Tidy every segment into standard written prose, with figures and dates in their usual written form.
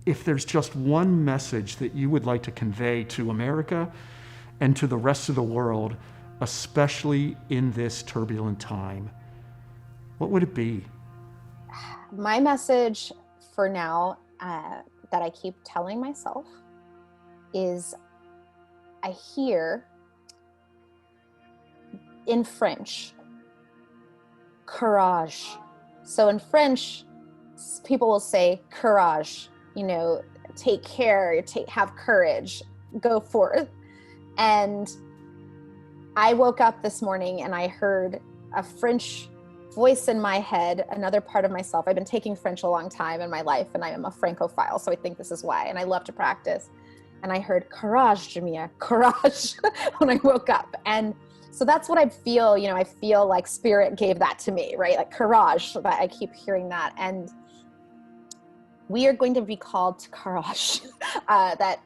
if there's just one message that you would like to convey to America and to the rest of the world, especially in this turbulent time, what would it be? My message for now, that I keep telling myself, is I hear in French, courage. So in French, people will say courage, take care, have courage, go forth. And I woke up this morning and I heard a French voice in my head, another part of myself. I've been taking French a long time in my life, and I am a Francophile, so I think this is why, and I love to practice. And I heard, courage, Jamia, courage, when I woke up. And so that's what I feel, I feel like spirit gave that to me, right? Like courage, that I keep hearing that. And we are going to be called to courage, that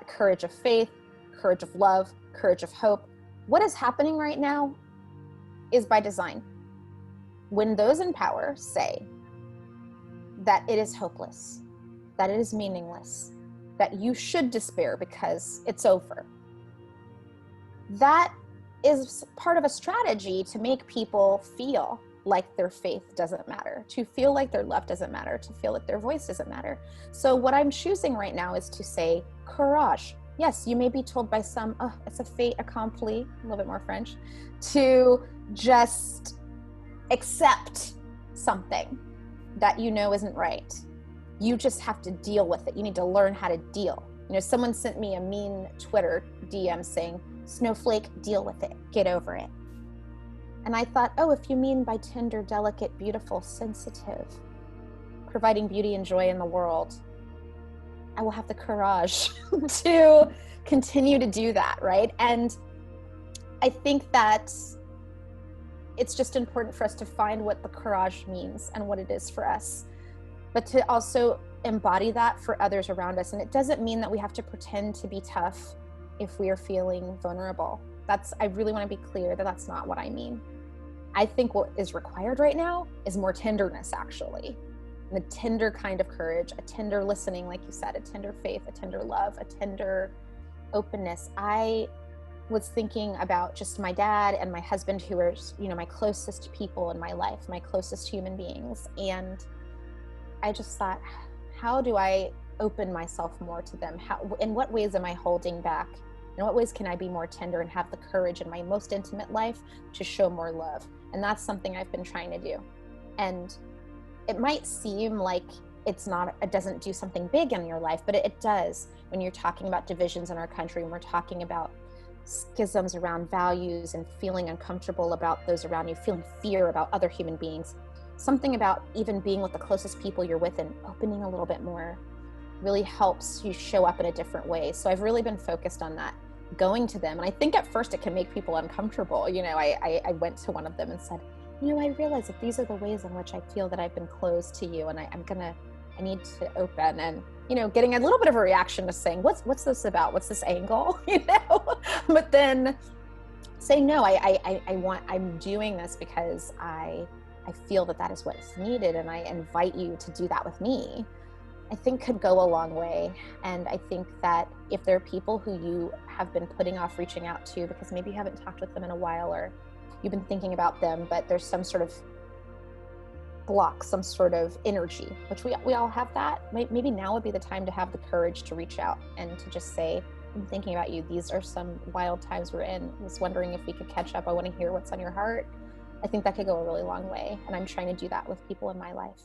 courage of faith, courage of love, courage of hope. What is happening right now is by design. When those in power say that it is hopeless, that it is meaningless, that you should despair because it's over, that is part of a strategy to make people feel like their faith doesn't matter, to feel like their love doesn't matter, to feel like their voice doesn't matter. So what I'm choosing right now is to say, courage. Yes, you may be told by some, oh, it's a fait accompli, a little bit more French, to just accept something that isn't right. You just have to deal with it. You need to learn how to deal. Someone sent me a mean Twitter DM saying, snowflake, deal with it, get over it. And I thought, oh, if you mean by tender, delicate, beautiful, sensitive, providing beauty and joy in the world, I will have the courage to continue to do that, right? And I think that it's just important for us to find what the courage means and what it is for us, but to also embody that for others around us. And it doesn't mean that we have to pretend to be tough if we are feeling vulnerable. I really want to be clear that that's not what I mean. I think what is required right now is more tenderness, actually. And a tender kind of courage, a tender listening, like you said, a tender faith, a tender love, a tender openness. I was thinking about just my dad and my husband, who are, my closest people in my life, my closest human beings. And I just thought, how do I open myself more to them? In what ways am I holding back? In what ways can I be more tender and have the courage in my most intimate life to show more love? And that's something I've been trying to do. And it might seem like it doesn't do something big in your life, but it does when you're talking about divisions in our country, and we're talking about schisms around values and feeling uncomfortable about those around you, feeling fear about other human beings. Something about even being with the closest people you're with and opening a little bit more really helps you show up in a different way. So I've really been focused on that, going to them. And I think at first it can make people uncomfortable. I went to one of them and said, I realize that these are the ways in which I feel that I've been closed to you, and I need to open. And getting a little bit of a reaction to saying, what's this about? What's this angle? But then saying, no, I'm doing this because I feel that is what's needed, and I invite you to do that with me, I think could go a long way. And I think that if there are people who you have been putting off reaching out to because maybe you haven't talked with them in a while, or you've been thinking about them, but there's some sort of block, some sort of energy, which we all have that. Maybe now would be the time to have the courage to reach out and to just say, I'm thinking about you. These are some wild times we're in. I was wondering if we could catch up. I want to hear what's on your heart. I think that could go a really long way. And I'm trying to do that with people in my life.